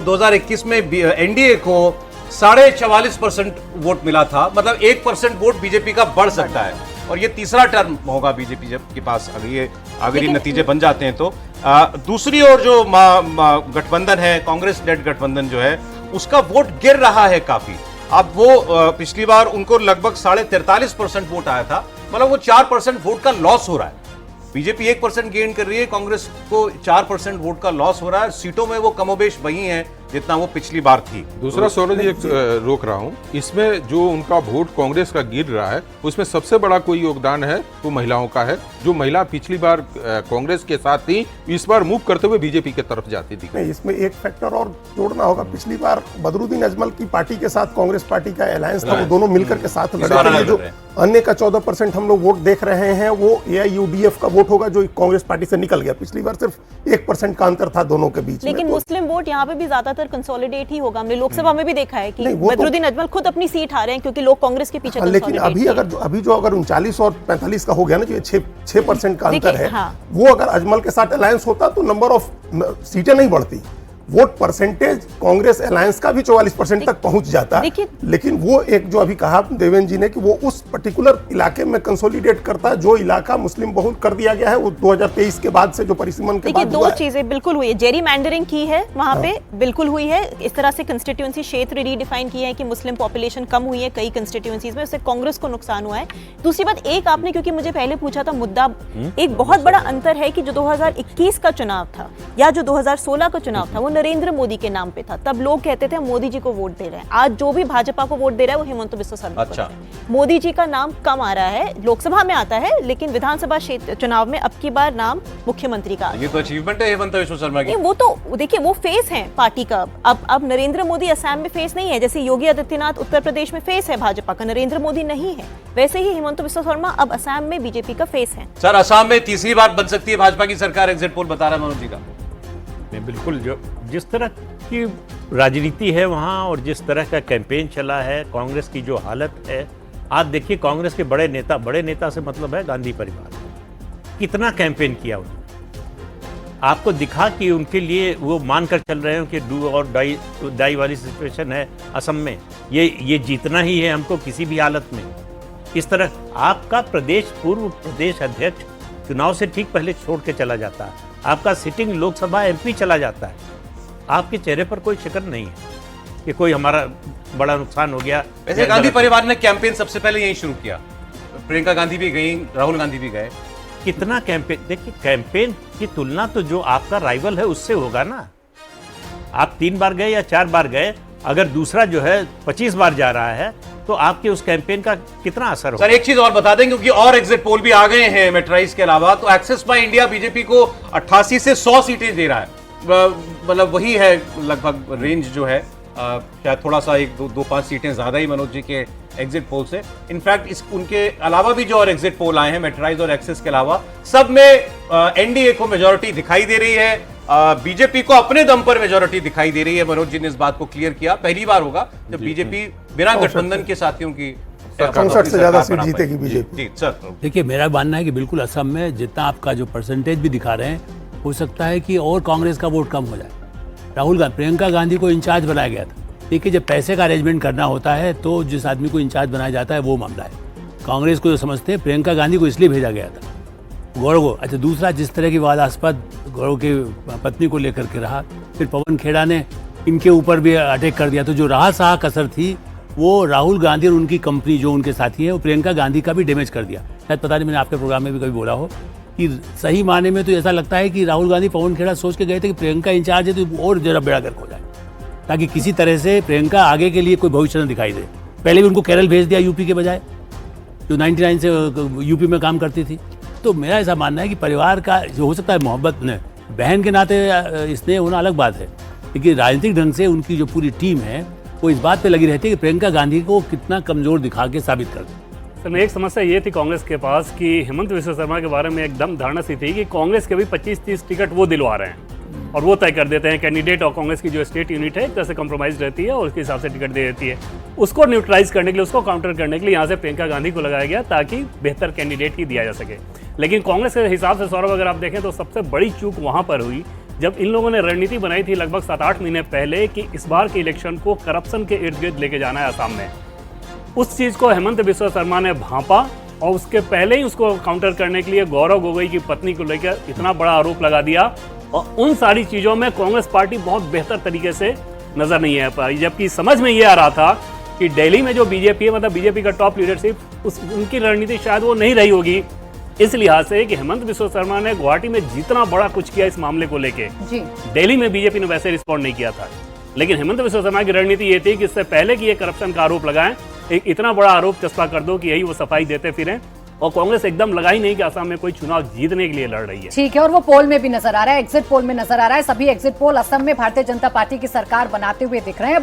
2021 में एनडीए को 44.5% वोट मिला था, मतलब 1% वोट बीजेपी का बढ़ सकता है और ये तीसरा टर्म होगा बीजेपी के पास अगर ये नतीजे बन जाते हैं तो। दूसरी ओर जो गठबंधन है, कांग्रेस लेड गठबंधन जो है, उसका वोट गिर रहा है काफी। अब वो पिछली बार उनको लगभग 43.5% वोट आया था, मतलब वो 4% वोट का लॉस हो रहा है। बीजेपी 1% गेन कर रही है, कांग्रेस को 4% वोट का लॉस हो रहा है। सीटों में वो कमोबेश वही है जितना वो पिछली बार थी। दूसरा सौरभ जी रोक रहा हूं, इसमें जो उनका वोट कांग्रेस का गिर रहा है उसमें सबसे बड़ा कोई योगदान है वो महिलाओं का है। जो महिला पिछली बार कांग्रेस के साथ थी, इस बार मूव करते हुए बीजेपी की तरफ जाती थी। नहीं, इसमें एक फैक्टर और जोड़ना होगा। पिछली बार बदरुद्दीन अजमल की पार्टी के साथ कांग्रेस पार्टी का अलायंस था, वो दोनों मिलकर के साथ लड़े थे। जो अन्य का 14% हम लोग वोट देख रहे हैं वो एआईयूडीएफ का वोट होगा जो कांग्रेस पार्टी से निकल गया। पिछली बार सिर्फ 1% का अंतर था दोनों के बीच। लेकिन मुस्लिम वोट यहाँ पे भी ज्यादातर कंसोलिडेट ही होगा। हमने लोकसभा में भी देखा है कि बदरुद्दीन अजमल खुद अपनी सीट हारे हैं क्योंकि लोग कांग्रेस के पीछे। लेकिन अभी जो अगर 39 और 45 का हो गया ना, जो 6% का अंतर है, वो अगर अजमल के साथ अलायंस होता तो नंबर ऑफ सीटें नहीं बढ़ती। वोट परसेंटेज कांग्रेस अलायंस का भी 44% तक पहुंच जाता। लेकिन वो एक जो अभी कहा देवेंद्र जी ने कि वो उस पर्टिकुलर इलाके में कंसोलिडेट करता है जो इलाका मुस्लिम बहुल कर दिया गया है। वो 2023 के बाद से जो परिसीमन के बाद दो चीजें बिल्कुल हुई है। जेरी मैंडरिंग की है वहां पे, बिल्कुल हुई है। इस तरह से कंस्टिट्यूएंसी क्षेत्र रीडिफाइन किए हैं कि मुस्लिम पॉपुलेशन कम हुई है कई कंस्टिट्यूएंसीज में, उससे कांग्रेस को नुकसान हुआ है। दूसरी बात, एक आपने क्योंकि मुझे पहले पूछा था मुद्दा, एक बहुत बड़ा अंतर है कि जो 2021 का चुनाव था या जो 2016 का चुनाव था वो नरेंद्र मोदी के नाम पे था। तब लोग कहते थे मोदी जी को वोट दे रहे हैं। आज जो भी भाजपा को वोट दे रहा है वो हेमंत बिस्वा शर्मा को। मोदी जी का नाम कम आ रहा है, लोकसभा में आता है लेकिन विधानसभा चुनाव में अब की बार नाम मुख्यमंत्री का। ये तो अचीवमेंट है हेमंत बिस्वा शर्मा की। वो तो देखिए, वो फेस है पार्टी का। अब नरेंद्र मोदी असम में फेस नहीं है, जैसे योगी आदित्यनाथ उत्तर प्रदेश में फेस है भाजपा का, नरेंद्र मोदी नहीं है। वैसे ही हेमंत बिस्वा शर्मा अब असम में बीजेपी का फेस है। सर, असम में तीसरी बार बन सकती है भाजपा की सरकार, एग्जिट पोल बता रहा है मनोज जी का। बिल्कुल, जो जिस तरह की राजनीति है वहाँ और जिस तरह का कैंपेन चला है, कांग्रेस की जो हालत है, आप देखिए कांग्रेस के बड़े नेता से मतलब है गांधी परिवार, कितना कैंपेन किया उन्होंने। आपको दिखा कि उनके लिए वो मानकर चल रहे हैं कि डू और डाई वाली सिचुएशन है असम में, ये जीतना ही है हमको किसी भी हालत में। इस तरह आपका पूर्व प्रदेश अध्यक्ष चुनाव से ठीक पहले छोड़ के चला जाता है, आपका सिटिंग लोकसभा एमपी चला जाता है, आपके चेहरे पर कोई शिकन नहीं है कि कोई हमारा बड़ा नुकसान हो गया। वैसे गांधी परिवार ने कैंपेन सबसे पहले यही शुरू किया। प्रियंका गांधी भी गई, राहुल गांधी भी गए। कितना कैंपेन, देखिए कैंपेन की तुलना तो जो आपका राइवल है उससे होगा ना। आप 3 बार गए या 4 बार गए, अगर दूसरा जो है 25 बार जा रहा है तो आपके उस कैंपेन का कितना असर होगा। सर, एक चीज और बता दें, क्योंकि और एग्जिट पोल भी आ गए हैं मेट्राइज के अलावा, तो एक्सिस बाय इंडिया बीजेपी को 88 से 100 सीटें दे रहा है। मतलब वही है लगभग रेंज जो है, शायद थोड़ा सा 1-2-5 सीटें ज्यादा ही मनोज जी के एग्जिट पोल से। इनफैक्ट उनके अलावा भी जो और एग्जिट पोल आए हैं मेट्राइज और एक्सिस के अलावा, सब में एनडीए को मेजोरिटी दिखाई दे रही है, बीजेपी को अपने दम पर मेजोरिटी दिखाई दे रही है। मनोज जी ने इस बात को क्लियर किया, पहली बार होगा जब बीजेपी बिना गठबंधन के साथियों की 64 से ज्यादा सीट जीतेगी बीजेपी। जी सर, देखिए मेरा मानना है कि बिल्कुल असम में जितना आपका जो परसेंटेज भी दिखा रहे हैं, हो सकता है कि और कांग्रेस का वोट कम हो जाए। प्रियंका गांधी को इंचार्ज बनाया गया था। देखिए, जब पैसे का अरेंजमेंट करना होता है तो जिस आदमी को इंचार्ज बनाया जाता है वो मामला है। कांग्रेस को जो समझते हैं, प्रियंका गांधी को इसलिए भेजा गया था, गौरव को। अच्छा, दूसरा जिस तरह की विवादास्पद गौरव की पत्नी को लेकर के रहा, फिर पवन खेड़ा ने इनके ऊपर भी अटैक कर दिया, तो जो राह साह कसर थी वो राहुल गांधी और उनकी कंपनी जो उनके साथी हैं वो प्रियंका गांधी का भी डैमेज कर दिया। शायद पता नहीं, मैंने आपके प्रोग्राम में भी कभी बोला हो कि सही मायने में तो ऐसा लगता है कि राहुल गांधी पवन खेड़ा सोच के गए थे कि प्रियंका इंचार्ज है तो और जरा बेड़ा गर्क हो जाए, ताकि किसी तरह से प्रियंका आगे के लिए कोई भविष्य न दिखाई दे। पहले भी उनको केरल भेज दिया यूपी के बजाय, जो 99 से यूपी में काम करती थी। तो मेरा ऐसा मानना है कि परिवार का जो हो सकता है मोहब्बत ने बहन के नाते स्नेह होना अलग बात है, लेकिन राजनीतिक ढंग से उनकी जो पूरी टीम है वो इस बात पे लगी रहती है कि प्रियंका गांधी को कितना कमजोर दिखा के साबित कर दे। सर, एक समस्या ये थी कांग्रेस के पास कि हेमंत बिस्वा शर्मा के बारे में एकदम धारणा सी थी कि कांग्रेस के भी 25-30 टिकट वो दिलवा रहे हैं और वो तय कर देते हैं कैंडिडेट, और कांग्रेस की जो स्टेट यूनिट है एक तरह से कॉम्प्रोमाइज रहती है और उसके हिसाब से टिकट दे देती है। उसको न्यूट्रलाइज करने के लिए, उसको काउंटर करने के लिए यहाँ से प्रियंका गांधी को लगाया गया ताकि बेहतर कैंडिडेट ही दिया जा सके। लेकिन कांग्रेस के हिसाब से सौरभ, अगर आप देखें तो सबसे बड़ी चूक वहाँ पर हुई जब इन लोगों ने रणनीति बनाई थी लगभग 7-8 महीने पहले कि इस बार के इलेक्शन को करप्शन के इर्द गिर्द लेके जाना है असम में, उस चीज को हेमंत बिस्वा शर्मा ने भांपा और उसके पहले ही उसको काउंटर करने के लिए गौरव गोगोई की पत्नी को लेकर इतना बड़ा आरोप लगा दिया। और उन सारी चीजों में कांग्रेस पार्टी बहुत बेहतर तरीके से नजर नहीं आ पाई, जबकि समझ में ये आ रहा था कि दिल्ली में जो बीजेपी है, मतलब बीजेपी का टॉप लीडरशिप, उनकी रणनीति शायद वो नहीं रही होगी इस लिहाज से कि हेमंत बिस्वा शर्मा ने गुवाहाटी में जितना बड़ा कुछ किया इस मामले को लेके, दिल्ली में बीजेपी ने वैसे रिस्पॉन्ड नहीं किया था। लेकिन हेमंत बिस्वा शर्मा की रणनीति ये थी कि इससे पहले कि ये करप्शन का आरोप लगाएं, एक इतना बड़ा आरोप चस्पा कर दो कि यही वो सफाई देते फिरें, और कांग्रेस एकदम लगा ही नहीं कि असम में कोई चुनाव जीतने के लिए लड़ रही है। ठीक है, और वो पोल में भी नजर आ रहा है, एग्जिट पोल में नजर आ रहा है, सभी एग्जिट पोल असम में भारतीय जनता पार्टी की सरकार बनाते हुए दिख रहे हैं।